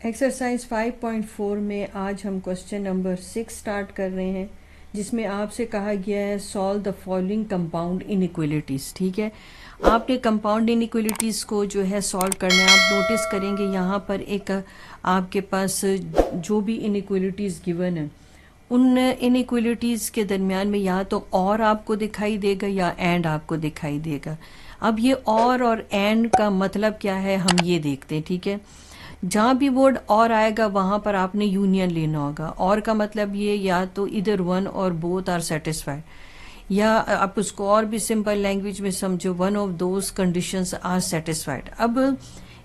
Exercise 5.4 में आज हम क्वेश्चन नंबर 6 स्टार्ट कर रहे हैं, जिसमें आपसे कहा गया है solve the following compound inequalities. ठीक है, आपने कंपाउंड इनइक्वलिटीज़ को जो है सॉल्व करना है। आप नोटिस करेंगे यहाँ पर एक आपके पास जो भी इनइक्वलिटीज़ गिवन है, उन इनइक्वलिटीज़ के दरमियान में या तो और आपको दिखाई देगा या एंड आपको दिखाई देगा। अब ये और एंड का मतलब क्या है हम ये देखते हैं। ठीक है, जहाँ भी वर्ड और आएगा वहाँ पर आपने यूनियन लेना होगा। और का मतलब ये या तो इधर वन और बोथ आर सेटिस्फाइड, या आप उसको और भी सिंपल लैंग्वेज में समझो, one of those conditions are satisfied. अब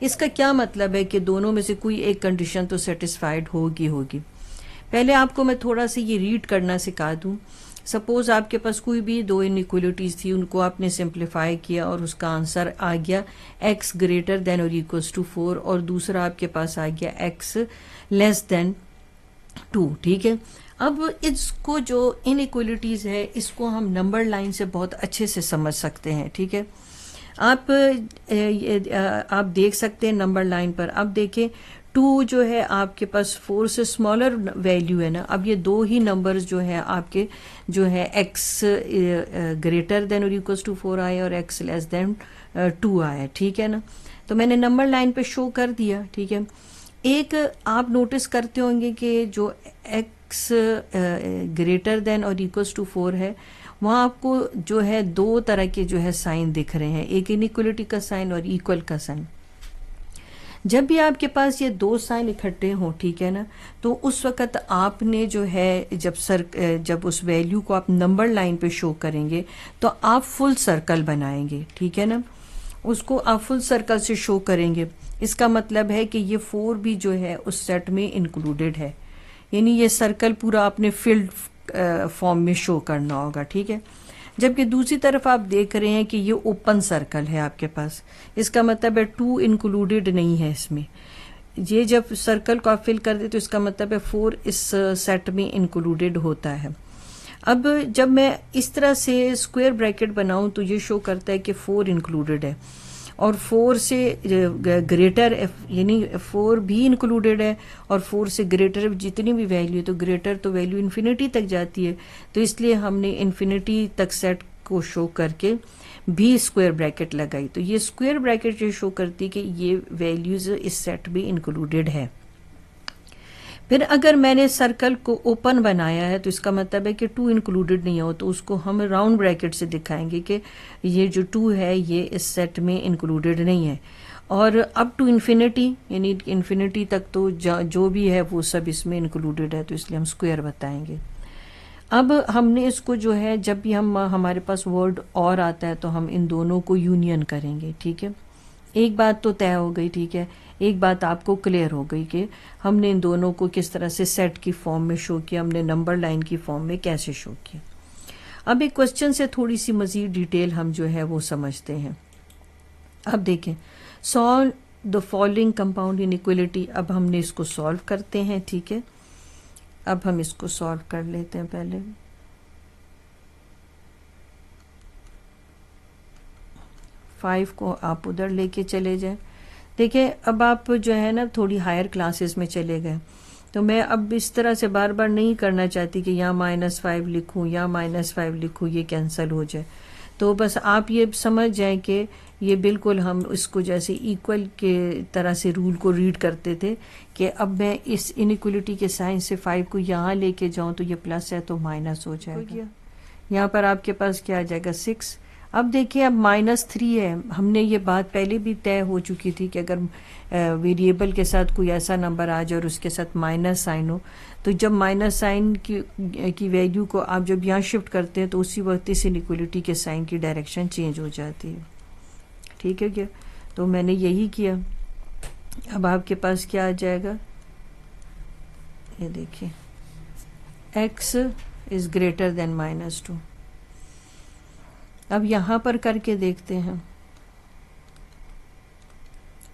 इसका क्या मतलब है कि दोनों में से कोई एक कंडीशन तो सेटिस्फाइड होगी। पहले आपको मैं थोड़ा सा ये रीड करना सिखा दूँ। सपोज आपके पास कोई भी दो इनइक्वलिटीज़ थी, उनको आपने सिंप्लीफाई किया और उसका आंसर आ गया x ग्रेटर देन और इक्वल्स टू 4, और दूसरा आपके पास आ गया x लेस देन 2। ठीक है, अब इसको जो इनइक्वलिटीज़ है इसको हम नंबर लाइन से बहुत अच्छे से समझ सकते हैं। ठीक है, आप देख सकते हैं नंबर लाइन पर। अब देखें 2 जो है आपके पास 4 से स्मॉलर वैल्यू है ना। अब ये दो ही नंबर्स जो है आपके जो है x ग्रेटर देन और इक्वल्स टू 4 आए और x लेस देन 2 आए। ठीक है ना, तो मैंने नंबर लाइन पे शो कर दिया। ठीक है, एक आप नोटिस करते होंगे कि जो x ग्रेटर देन और इक्वल्स टू 4 है, वहाँ आपको जो है दो तरह के जो है साइन दिख रहे हैं, एक इनइक्वलिटी का साइन और इक्वल का साइन। जब भी आपके पास ये दो साइन इकट्ठे हों, ठीक है ना, तो उस वक़्त आपने जो है जब उस वैल्यू को आप नंबर लाइन पे शो करेंगे तो आप फुल सर्कल बनाएंगे। ठीक है ना, उसको आप फुल सर्कल से शो करेंगे। इसका मतलब है कि ये 4 भी जो है उस सेट में इंक्लूडेड है, यानी ये सर्कल पूरा आपने फिल्ड फॉर्म में शो करना होगा। ठीक है, जबकि दूसरी तरफ आप देख रहे हैं कि ये ओपन सर्कल है आपके पास, इसका मतलब है 2 इंक्लूडेड नहीं है इसमें। ये जब सर्कल को आप फिल कर दे तो इसका मतलब है 4 इस सेट में इंक्लूडेड होता है। अब जब मैं इस तरह से स्क्वायर ब्रैकेट बनाऊं तो ये शो करता है कि 4 इंक्लूडेड है, और 4 से ग्रेटर यानी 4 भी इंक्लूडेड है, और 4 से ग्रेटर जितनी भी वैल्यू है, तो ग्रेटर तो वैल्यू इन्फिनिटी तक जाती है, तो इसलिए हमने इन्फिनिटी तक सेट को शो करके भी स्क्वायर ब्रैकेट लगाई। तो ये स्क्वायर ब्रैकेट ये शो करती है कि ये वैल्यूज इस सेट में इंक्लूडेड है। फिर अगर मैंने सर्कल को ओपन बनाया है तो इसका मतलब है कि 2 इंक्लूडेड नहीं हो, तो उसको हम राउंड ब्रैकेट से दिखाएंगे कि ये जो 2 है ये इस सेट में इंक्लूडेड नहीं है। और अप टू इन्फिनिटी यानी इन्फिनिटी तक तो जो भी है वो सब इसमें इंक्लूडेड है, तो इसलिए हम स्क्वायर बताएंगे। अब हमने इसको जो है जब भी हमारे पास वर्ड और आता है तो हम इन दोनों को यूनियन करेंगे। ठीक है, एक बात तो तय हो गई। ठीक है, एक बात आपको क्लियर हो गई कि हमने इन दोनों को किस तरह से सेट की फॉर्म में शो किया, हमने नंबर लाइन की फॉर्म में कैसे शो किया। अब एक क्वेश्चन से थोड़ी सी मजीद डिटेल हम जो है वो समझते हैं। अब देखें, solve the following compound inequality. अब हमने इसको सॉल्व करते हैं। ठीक है, अब हम इसको सॉल्व कर लेते हैं। पहले 5 को आप उधर लेके चले जाएं। देखिए, अब आप जो है ना थोड़ी हायर क्लासेस में चले गए, तो मैं अब इस तरह से बार बार नहीं करना चाहती कि यहाँ -5 लिखूँ या -5 लिखूँ, ये कैंसिल हो जाए। तो बस आप ये समझ जाएं कि ये बिल्कुल हम इसको जैसे इक्वल के तरह से रूल को रीड करते थे कि अब मैं इस इनइक्वलिटी के साइन से 5 को यहाँ लेके जाऊँ तो ये प्लस है तो माइनस हो जाएगा। यहाँ पर आपके पास क्या आ जाएगा 6। अब देखिए, अब -3 है। हमने ये बात पहले भी तय हो चुकी थी कि अगर वेरिएबल के साथ कोई ऐसा नंबर आ जाए और उसके साथ माइनस साइन हो, तो जब माइनस साइन की वैल्यू को आप जब यहाँ शिफ्ट करते हैं तो उसी वक्त इस इनइक्वलिटी के साइन की डायरेक्शन चेंज हो जाती है। ठीक है क्या, तो मैंने यही किया। अब आपके पास क्या आ जाएगा, ये देखिए, x इज ग्रेटर देन -2। अब यहाँ पर करके देखते हैं,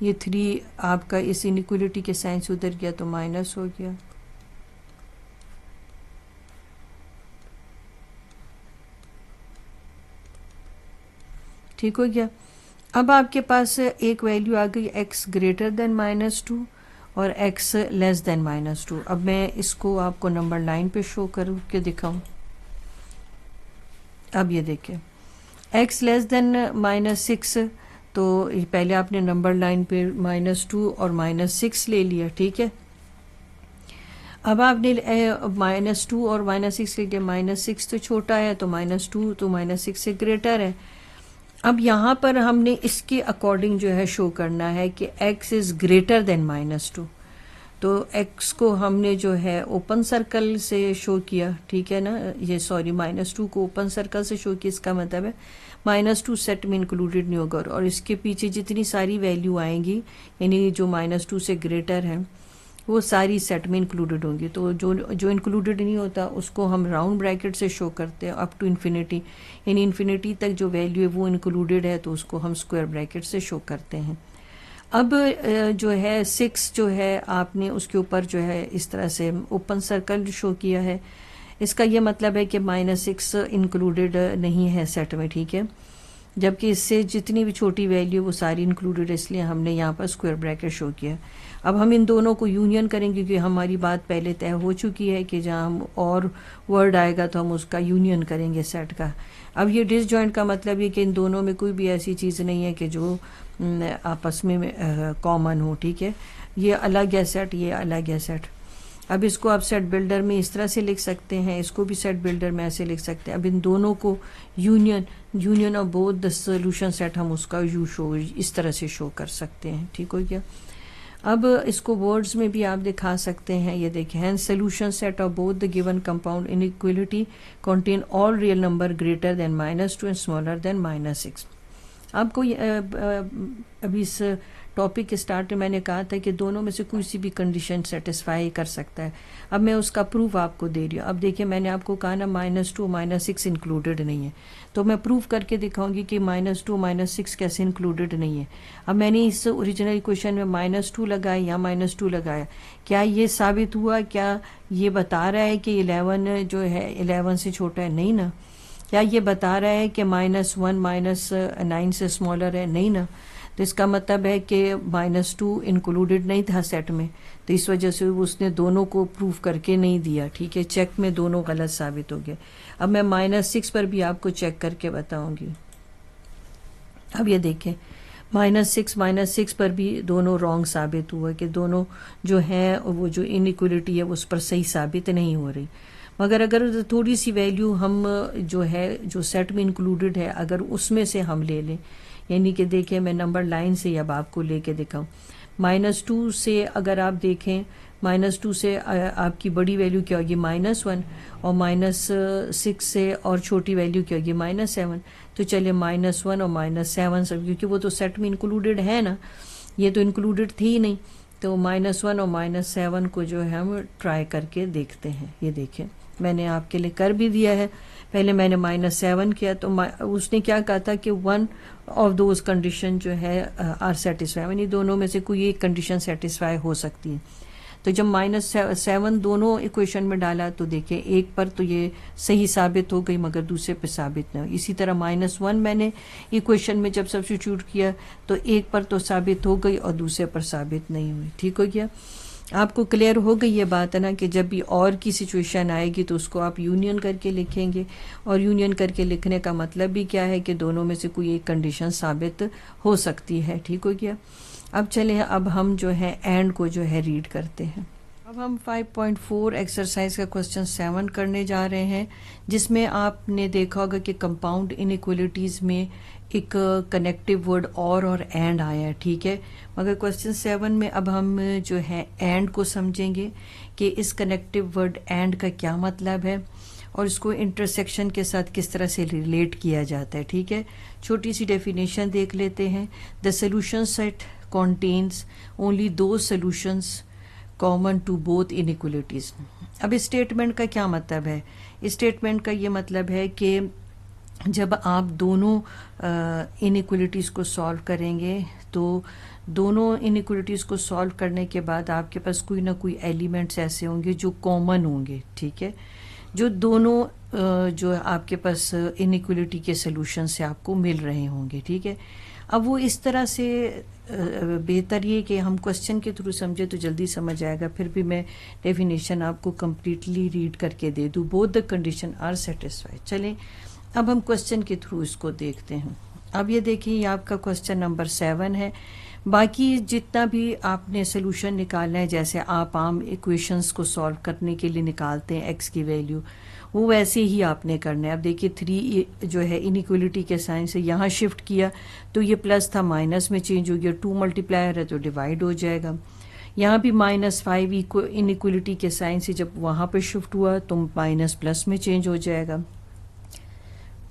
ये 3 आपका इस इनइक्वलिटी के साइन से उधर गया तो माइनस हो गया। ठीक हो गया। अब आपके पास एक वैल्यू आ गई x ग्रेटर देन -2, और x लेस देन -2। अब मैं इसको आपको नंबर लाइन पे शो करूँ के दिखाऊं। अब ये देखिए x लेस देन -6, तो पहले आपने नंबर लाइन पे -2 और -6 ले लिया, ठीक है। अब आपने -2 और -6 ले लिया, -6 तो छोटा है तो -2 तो -6 से ग्रेटर है। अब यहाँ पर हमने इसके अकॉर्डिंग जो है शो करना है कि x इज़ ग्रेटर देन -2, तो x को हमने जो है ओपन सर्कल से शो किया, ठीक है ना। ये सॉरी -2 को ओपन सर्कल से शो किया, इसका मतलब है -2 सेट में इंक्लूडेड नहीं होगा और इसके पीछे जितनी सारी वैल्यू आएंगी यानी जो -2 से ग्रेटर है वो सारी सेट में इंक्लूडेड होंगी। तो जो इंक्लूडेड नहीं होता उसको हम राउंड ब्रैकेट से शो करते हैं अप टू इन्फिनिटी, यानी इन्फिनिटी तक जो वैल्यू है वो इंक्लूडेड है तो उसको हम स्क्वायर ब्रैकेट से शो करते हैं। अब जो है 6 जो है आपने उसके ऊपर जो है इस तरह से ओपन सर्कल शो किया है, इसका ये मतलब है कि -6 इंक्लूडेड नहीं है सेट में, ठीक है। जबकि इससे जितनी भी छोटी वैल्यू वो सारी इंक्लूडेड है, इसलिए हमने यहाँ पर स्क्वायर ब्रैकेट शो किया। अब हम इन दोनों को यूनियन करेंगे क्योंकि हमारी बात पहले तय हो चुकी है कि जहाँ हम और वर्ड आएगा तो हम उसका यूनियन करेंगे सेट का। अब ये डिसजॉइंट का मतलब ये कि इन दोनों में कोई भी ऐसी चीज़ नहीं है कि जो आपस में कॉमन हो, ठीक है। ये अलग है सेट, ये अलग है सेट। अब इसको आप सेट बिल्डर में इस तरह से लिख सकते हैं, इसको भी सेट बिल्डर में ऐसे लिख सकते हैं। अब इन दोनों को union of both the solution set हम उसका इस तरह से शो कर सकते हैं, ठीक हो गया। अब इसको वर्ड्स में भी आप दिखा सकते हैं, ये देखें, hence solution set of both the given compound inequality contain all real number greater than -2 and smaller than -6। आपको अभी इस टॉपिक के स्टार्ट में मैंने कहा था कि दोनों में से कोई सी भी कंडीशन सेटिस्फाई कर सकता है। अब मैं उसका प्रूफ आपको दे रही हूँ। अब देखिए मैंने आपको कहा ना -2 -6 इंक्लूडेड नहीं है, तो मैं प्रूफ करके दिखाऊंगी कि -2 -6 कैसे इंक्लूडेड नहीं है। अब मैंने इस ओरिजिनल इक्वेशन में -2 लगाया या -2 लगाया, क्या ये साबित हुआ, क्या ये बता रहा है कि 11 जो है 11 से छोटा है? नहीं ना। क्या ये बता रहा है कि -1 -9 से स्मॉलर है? नहीं ना। तो इसका मतलब है कि -2 इंक्लूडेड नहीं था सेट में, तो इस वजह से उसने दोनों को प्रूफ करके नहीं दिया, ठीक है। चेक में दोनों गलत साबित हो गए। अब मैं -6 पर भी आपको चेक करके बताऊंगी। अब ये देखें -6 पर भी दोनों रॉन्ग साबित हुआ कि दोनों जो है वो जो इनइक्वलिटी है उस पर सही साबित नहीं हो रही। मगर अगर थोड़ी सी वैल्यू हम जो है जो सेट में इंक्लूडेड है अगर उसमें से हम ले लें, यानी कि देखिए मैं नंबर लाइन से अब आपको लेके दिखाऊं। -2 से अगर आप देखें, -2 से आपकी बड़ी वैल्यू क्या होगी? -1, और -6 से और छोटी वैल्यू क्या होगी? -7। तो चलिए -1 और -7 सब, क्योंकि वो तो सेट में इंक्लूडेड है ना, ये तो इंक्लूडेड थी ही नहीं। तो -1 और -7 को जो है हम ट्राई करके देखते हैं। ये देखें मैंने आपके लिए कर भी दिया है। पहले मैंने -7 किया तो उसने क्या कहा था कि 1 ऑफ दोज कंडीशन जो है आर सेटिस्फाई, यानी दोनों में से कोई एक कंडीशन सेटिस्फाई हो सकती है। तो जब -7 दोनों इक्वेशन में डाला तो देखिए एक पर तो ये सही साबित हो गई मगर दूसरे पर साबित नहीं हुई। इसी तरह -1 मैंने इक्वेशन में जब सब्स्टिट्यूट किया तो एक पर तो साबित हो गई और दूसरे पर साबित नहीं हुई, ठीक हो गया। आपको क्लियर हो गई ये बात है ना कि जब भी और की सिचुएशन आएगी तो उसको आप यूनियन करके लिखेंगे, और यूनियन करके लिखने का मतलब भी क्या है कि दोनों में से कोई एक कंडीशन साबित हो सकती है, ठीक हो गया। अब चले अब हम जो है एंड को जो है रीड करते हैं। अब हम 5.4 एक्सरसाइज का क्वेश्चन 7 करने जा रहे हैं, जिसमें आपने देखा होगा कि कंपाउंड इनइक्वालिटीज़ में एक कनेक्टिव वर्ड और एंड आया है, ठीक है। मगर क्वेश्चन 7 में अब हम जो है एंड को समझेंगे कि इस कनेक्टिव वर्ड एंड का क्या मतलब है और इसको इंटरसेक्शन के साथ किस तरह से रिलेट किया जाता है, ठीक है। छोटी सी डेफिनेशन देख लेते हैं। The solution set contains only those solutions common to both inequalities। अब इस स्टेटमेंट का क्या मतलब है? इस स्टेटमेंट का ये मतलब है कि जब आप दोनों इनइक्वलिटीज़ को सॉल्व करेंगे तो दोनों इनइक्वलिटीज़ को सॉल्व करने के बाद आपके पास कोई ना कोई एलिमेंट्स ऐसे होंगे जो कॉमन होंगे, ठीक है, जो दोनों जो आपके पास इनइक्वलिटी के सोल्यूशन से आपको मिल रहे होंगे, ठीक है। अब वो इस तरह से बेहतर ये कि हम क्वेश्चन के थ्रू समझे तो जल्दी समझ आएगा। फिर भी मैं डेफिनेशन आपको कम्प्लीटली रीड करके दे दूँ। Both the condition are satisfied. चलें अब हम क्वेश्चन के थ्रू इसको देखते हैं। अब ये देखिए, ये आपका क्वेश्चन नंबर 7 है। बाकी जितना भी आपने सोल्यूशन निकालना है, जैसे आप आम इक्वेशंस को सॉल्व करने के लिए निकालते हैं एक्स की वैल्यू, वो वैसे ही आपने करना है। अब देखिए 3 जो है इनइक्वलिटी के साइन से यहाँ शिफ्ट किया तो ये प्लस था माइनस में चेंज हो गया। 2 मल्टीप्लायर है तो डिवाइड हो जाएगा। यहाँ भी -5 इनइक्वलिटी के साइन से जब वहाँ पे शिफ्ट हुआ तो माइनस प्लस में चेंज हो जाएगा।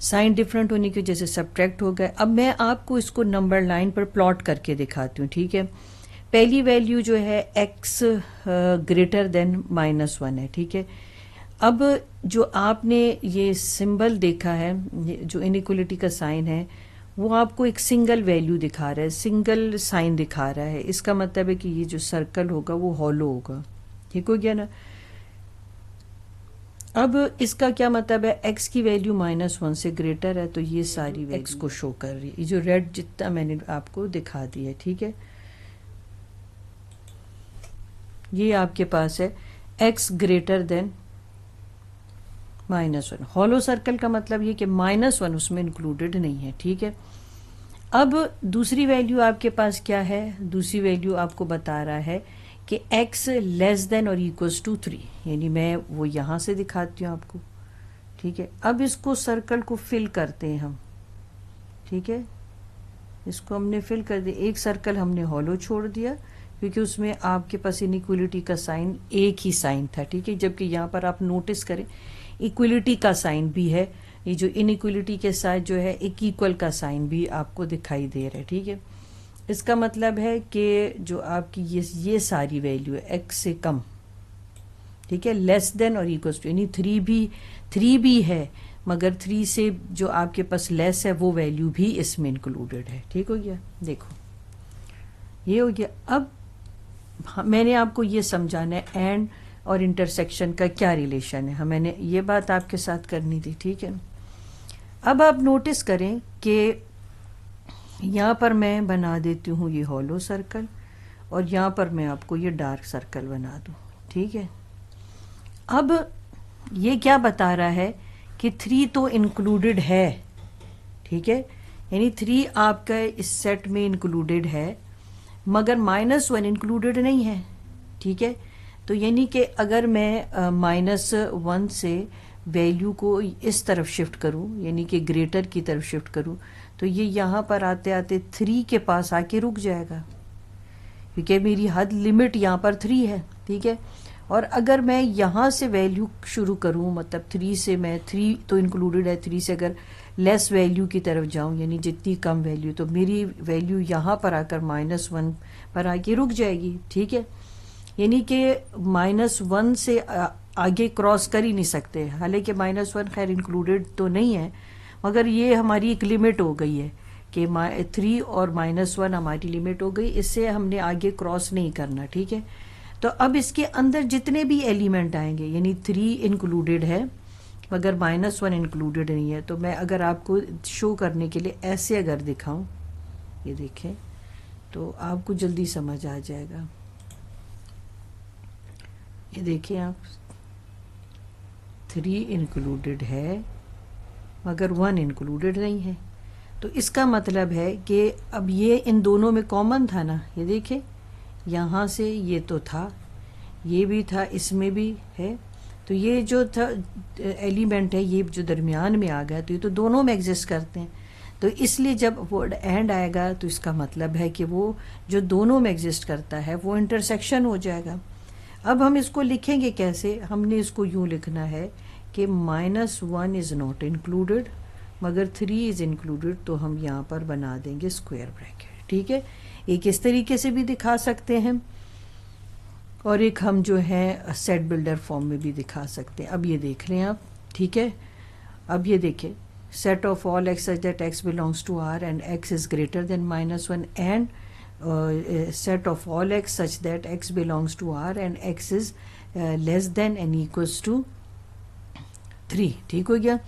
साइन डिफरेंट होने की वजह से सब्ट्रैक्ट हो गए। अब मैं आपको इसको नंबर लाइन पर प्लॉट करके दिखाती हूँ, ठीक है। पहली वैल्यू जो है x ग्रेटर देन -1 है, ठीक है। अब जो आपने ये सिंबल देखा है, जो इनइक्वलिटी का साइन है, वो आपको एक सिंगल वैल्यू दिखा रहा है, सिंगल साइन दिखा रहा है। इसका मतलब है कि ये जो सर्कल होगा वो हॉलो होगा, ठीक हो गया ना। अब इसका क्या मतलब है, x की वैल्यू -1 से ग्रेटर है तो ये सारी x को शो कर रही है। ये जो रेड जितना मैंने आपको दिखा दी है, ठीक है। ये आपके पास है x greater than -1। Hollow circle का मतलब ये कि -1 उसमें इंक्लूडेड नहीं है, ठीक है। अब दूसरी वैल्यू आपके पास क्या है, दूसरी वैल्यू आपको बता रहा है कि x लेस देन और इक्वल्स टू 3, यानी मैं वो यहाँ से दिखाती हूँ आपको, ठीक है। अब इसको सर्कल को फिल करते हैं हम, ठीक है। इसको हमने फिल कर दिया। एक सर्कल हमने हॉलो छोड़ दिया क्योंकि उसमें आपके पास इनइक्वलिटी का साइन एक ही साइन था, ठीक है। जबकि यहाँ पर आप नोटिस करें इक्वलिटी का साइन भी है। ये जो इनइक्वलिटी के साथ जो है एक इक्वल का साइन भी आपको दिखाई दे रहा है, ठीक है। इसका मतलब है कि जो आपकी ये सारी वैल्यू है x से कम, ठीक है, लेस देन और इक्वल्स टू, यानी 3 भी है मगर 3 से जो आपके पास लेस है वो वैल्यू भी इसमें इंक्लूडेड है, ठीक हो गया। देखो ये हो गया। अब मैंने आपको ये समझाना है एंड और इंटरसेक्शन का क्या रिलेशन है, मैंने ये बात आपके साथ करनी थी, ठीक है। अब आप नोटिस करें कि यहाँ पर मैं बना देती हूँ ये हॉलो सर्कल और यहाँ पर मैं आपको ये डार्क सर्कल बना दूँ, ठीक है। अब ये क्या बता रहा है कि 3 तो इंक्लूडेड है, ठीक है, यानी 3 आपका इस सेट में इंक्लूडेड है मगर -1 इंक्लूडेड नहीं है, ठीक है। तो यानी कि अगर मैं -1 से वैल्यू को इस तरफ शिफ्ट करूं, यानी कि ग्रेटर की तरफ शिफ्ट करूं, तो ये यहाँ पर आते आते 3 के पास आके रुक जाएगा क्योंकि मेरी हद लिमिट यहाँ पर 3 है, ठीक है। और अगर मैं यहाँ से वैल्यू शुरू करूँ, मतलब 3 से मैं 3 तो इंक्लूडेड है, 3 से अगर लेस वैल्यू की तरफ जाऊँ यानी जितनी कम वैल्यू, तो मेरी वैल्यू यहाँ पर आकर -1 पर आके रुक जाएगी, ठीक है। यानी कि -1 से आगे क्रॉस कर ही नहीं सकते। हालांकि -1 खैर इंक्लूडेड तो नहीं है मगर ये हमारी एक लिमिट हो गई है कि 3 और -1 हमारी लिमिट हो गई, इससे हमने आगे क्रॉस नहीं करना, ठीक है। तो अब इसके अंदर जितने भी एलिमेंट आएंगे, यानी 3 इंक्लूडेड है मगर -1 इंक्लूडेड नहीं है, तो मैं अगर आपको शो करने के लिए ऐसे अगर दिखाऊं, ये देखें तो आपको जल्दी समझ आ जाएगा। ये देखिए आप, 3 इंक्लूडेड है मगर 1 इंक्लूडेड नहीं है। तो इसका मतलब है कि अब ये इन दोनों में कॉमन था ना, ये देखिए यहाँ से ये तो था, ये भी था, इसमें भी है, तो ये जो था एलिमेंट है ये जो दरमियान में आ गया तो ये तो दोनों में एग्जिस्ट करते हैं। तो इसलिए जब वर्ड एंड आएगा तो इसका मतलब है कि वो जो दोनों में एग्जिस्ट करता है वो इंटरसेक्शन हो जाएगा। अब हम इसको लिखेंगे कैसे, हमने इसको यूँ लिखना है कि -1 इज़ नॉट इंक्लूडेड मगर 3 इज़ इंक्लूडेड, तो हम यहाँ पर बना देंगे स्क्वायर ब्रैकेट, ठीक है। एक इस तरीके से भी दिखा सकते हैं और एक हम जो है सेट बिल्डर फॉर्म में भी दिखा सकते हैं। अब ये देख लें आप, ठीक है। अब ये देखें, set of all x such that x belongs to R and x is greater than -1 and set of all x such that x belongs to R and x is less than and equals to 3, ठीक हो गया।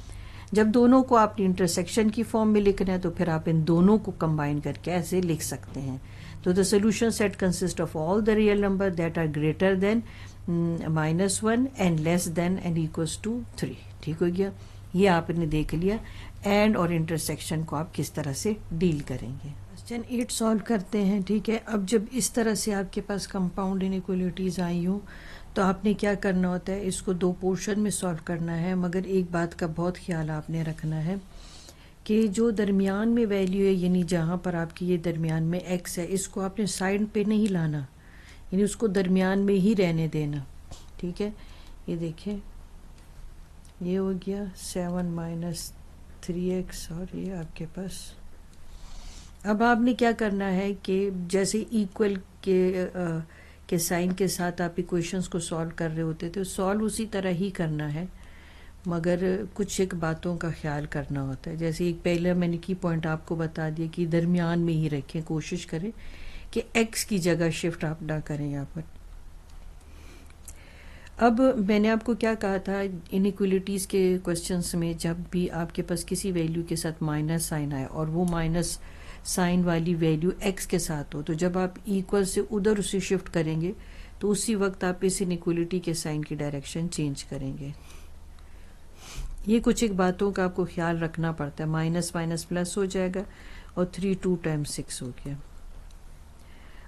जब दोनों को आपने intersection की form में लिखना है तो फिर आप इन दोनों को कंबाइन करके ऐसे लिख सकते हैं। तो the solution set consist of all the real number that are greater than -1 and less than and equals to 3। ठीक हो गया, ये आपने देख लिया एंड और इंटरसेक्शन को आप किस तरह से डील करेंगे। क्वेश्चन 8 सॉल्व करते हैं। ठीक है, अब जब इस तरह से आपके पास कंपाउंड इनइक्वलिटीज़ आई हो तो आपने क्या करना होता है, इसको दो पोर्शन में सॉल्व करना है, मगर एक बात का बहुत ख्याल आपने रखना है कि जो दरमियान में वैल्यू है, यानी जहाँ पर आपकी ये दरमियान में x है, इसको आपने साइड पे नहीं लाना, यानी उसको दरमियान में ही रहने देना। ठीक है, ये देखें, ये हो गया 7 - 3x और ये आपके पास। अब आपने क्या करना है कि जैसे इक्वल के साइन के साथ आप इक्वेशंस को सॉल्व कर रहे होते थे, सॉल्व उसी तरह ही करना है, मगर कुछ एक बातों का ख्याल करना होता है। जैसे एक पहले मैंने की पॉइंट आपको बता दिया कि दरमियान में ही रखें, कोशिश करें कि x की जगह शिफ्ट आप ना करें यहाँ पर। अब मैंने आपको क्या कहा था, इनइक्वलिटीज़ के क्वेश्चंस में जब भी आपके पास किसी वैल्यू के साथ माइनस साइन आए और वो माइनस साइन वाली वैल्यू x के साथ हो, तो जब आप इक्वल से उधर उसे शिफ्ट करेंगे तो उसी वक्त आप इस इनइक्वलिटी के साइन की डायरेक्शन चेंज करेंगे। ये कुछ एक बातों का आपको ख्याल रखना पड़ता है। माइनस माइनस प्लस हो जाएगा और 3 2 टाइम्स 6 हो गया।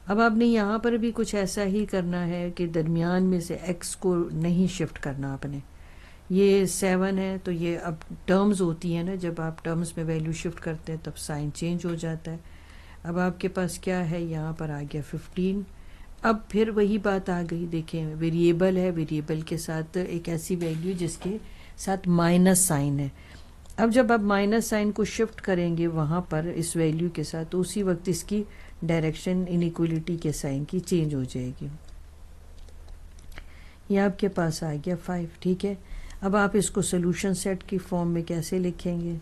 अब आपने यहाँ पर भी कुछ ऐसा ही करना है कि दरमियान में से x को नहीं शिफ्ट करना आपने। ये 7 है तो ये अब टर्म्स होती है ना, जब आप टर्म्स में वैल्यू शिफ्ट करते हैं तब साइन चेंज हो जाता है। अब आपके पास क्या है, यहाँ पर आ गया 15। अब फिर वही बात आ गई, देखें वेरिएबल है, वेरिएबल के साथ एक ऐसी वैल्यू जिसके साथ माइनस साइन है। अब जब आप माइनस साइन को शिफ्ट करेंगे वहाँ पर इस वैल्यू के साथ, तो उसी वक्त इसकी डायरेक्शन इनइक्वलिटी के साइन की चेंज हो जाएगी। ये आपके पास आ गया 5। ठीक है, अब आप इसको सोल्यूशन सेट की फॉर्म में कैसे लिखेंगे।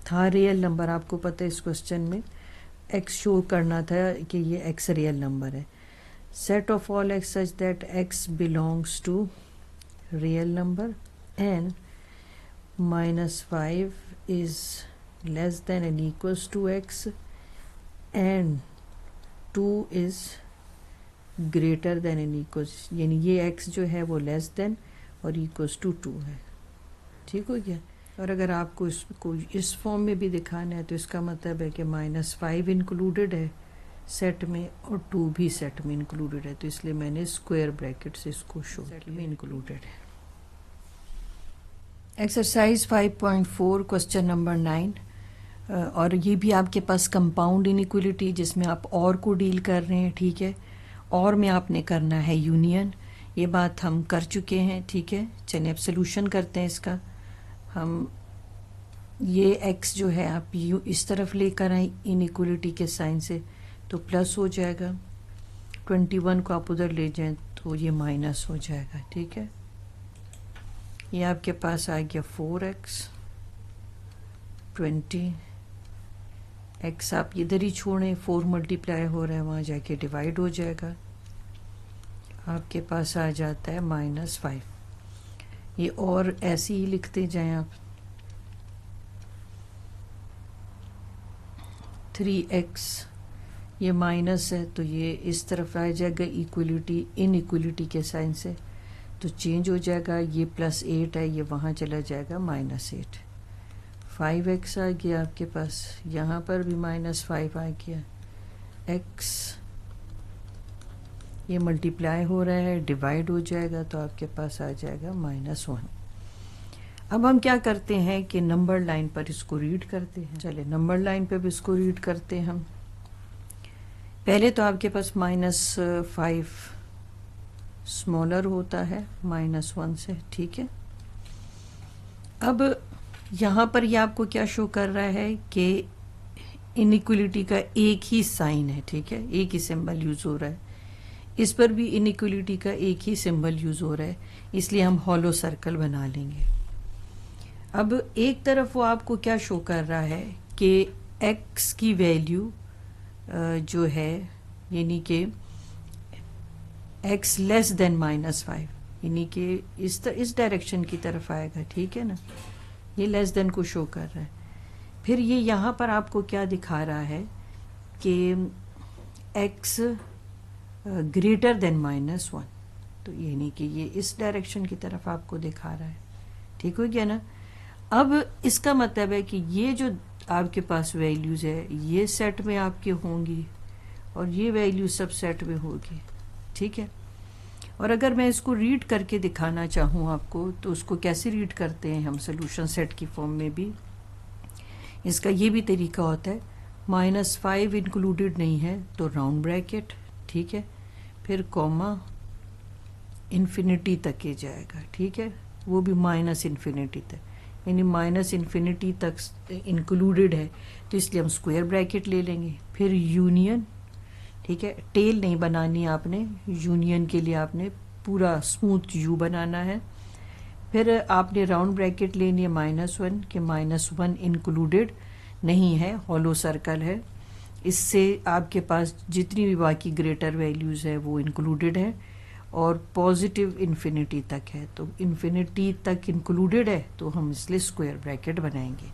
था रियल नंबर, आपको पता है इस क्वेश्चन में x शो करना था कि ये x रियल नंबर है। Set of all x such that x belongs to real number and -5 is less than and equals to x and 2 is greater than and equals, यानी ये x जो है वो लेस देन और equals to 2 है। ठीक हो गया। और अगर आपको इसको इस फॉर्म में भी दिखाना है तो इसका मतलब है कि -5 इंक्लूडेड है सेट में और 2 भी सेट में इंक्लूडेड है, तो इसलिए मैंने स्क्वायर ब्रैकेट से इसको शो सेट में इंक्लूडेड है। एक्सरसाइज 5.4 क्वेश्चन नंबर 9, और ये भी आपके पास कंपाउंड इनइक्वलिटी जिसमें आप और को डील कर रहे हैं। ठीक है, और में आपने करना है यूनियन, ये बात हम कर चुके हैं। ठीक है, चलिए अब सोल्यूशन करते हैं इसका। हम ये x जो है आप यू इस तरफ लेकर आए इनइक्वलिटी के साइन से, तो प्लस हो जाएगा। 21 को आप उधर ले जाएं तो ये माइनस हो जाएगा। ठीक है, ये आपके पास आ गया 4x 20 x आप इधर ही छोड़ें, 4 मल्टीप्लाई हो रहा है वहाँ जाके डिवाइड हो जाएगा, आपके पास आ जाता है -5। ये और ऐसे ही लिखते जाएं आप। 3x ये माइनस है तो ये इस तरफ आ जाएगा इक्वलिटी इनइक्वलिटी के साइन से, तो चेंज हो जाएगा। ये +8 है, ये वहाँ चला जाएगा -8। 5x आ गया आपके पास, यहाँ पर भी -5 आ गया। x ये मल्टीप्लाई हो रहा है, डिवाइड हो जाएगा तो आपके पास आ जाएगा -1। अब हम क्या करते हैं कि नंबर लाइन पर इसको रीड करते हैं। चलिए नंबर लाइन पे भी इसको रीड करते हैं हम। पहले तो आपके पास -5 स्मॉलर होता है -1 से। ठीक है, अब यहाँ पर ये आपको क्या शो कर रहा है कि इनइक्वलिटी का एक ही साइन है। ठीक है, एक ही सिंबल यूज हो रहा है। इस पर भी इनइक्वलिटी का एक ही सिंबल यूज हो रहा है, इसलिए हम हॉलो सर्कल बना लेंगे। अब एक तरफ वो आपको क्या शो कर रहा है कि x की वैल्यू जो है, यानी कि x लेस देन -5, यानी कि इस डायरेक्शन की तरफ आएगा। ठीक है ना, ये लेस देन को शो कर रहा है। फिर ये यहाँ पर आपको क्या दिखा रहा है कि x ग्रेटर देन -1, तो ये नहीं कि ये इस डायरेक्शन की तरफ आपको दिखा रहा है। ठीक हो गया ना। अब इसका मतलब है कि ये जो आपके पास वैल्यूज़ है ये सेट में आपके होंगी और ये वैल्यू सब सेट में होगी। ठीक है। और अगर मैं इसको रीड करके दिखाना चाहूँ आपको, तो उसको कैसे रीड करते हैं हम सोल्यूशन सेट की फॉर्म में भी, इसका ये भी तरीका होता है। -5 इंक्लूडेड नहीं है तो राउंड ब्रैकेट, ठीक है, फिर कॉमा, इन्फिनिटी तक ये जाएगा। ठीक है, वो भी -इन्फिनिटी तक, यानी -इन्फिनिटी तक इंक्लूडेड है तो इसलिए हम स्क्वायर ब्रैकेट ले लेंगे। फिर यूनियन, ठीक है, टेल नहीं बनानी आपने, यूनियन के लिए आपने पूरा स्मूथ यू बनाना है। फिर आपने राउंड ब्रैकेट लेनी है -1 के -1 इंक्लूडेड नहीं है, हॉलो सर्कल है, इससे आपके पास जितनी भी बाकी ग्रेटर वैल्यूज़ है वो इंक्लूडेड है और पॉजिटिव इन्फिनिटी तक है, तो इन्फिनिटी तक इंक्लूडेड है तो हम इसलिए स्क्वायर ब्रैकेट बनाएंगे।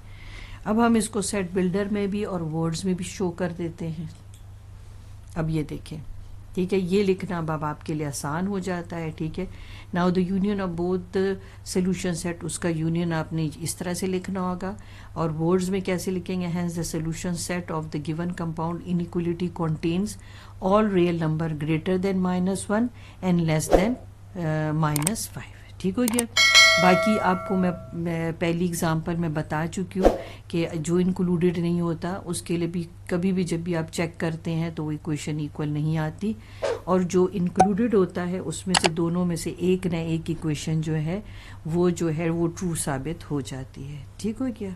अब हम इसको सेट बिल्डर में भी और वर्ड्स में भी शो कर देते हैं। अब ये देखें, ठीक है, ये लिखना अब आपके लिए आसान हो जाता है। ठीक है, now the union of both solution set, उसका यूनियन आपने इस तरह से लिखना होगा। और वर्ड्स में कैसे लिखेंगे, hence the solution set of the given compound inequality contains all real number greater than -1 and less than -5। ठीक हो गया। बाकी आपको मैं पहली एग्जांपल में बता चुकी हूँ कि जो इंक्लूडेड नहीं होता उसके लिए भी कभी भी जब भी आप चेक करते हैं तो वो इक्वेशन इक्वल नहीं आती, और जो इंक्लूडेड होता है उसमें से दोनों में से एक न एक इक्वेशन जो है वो ट्रू साबित हो जाती है। ठीक हो गया।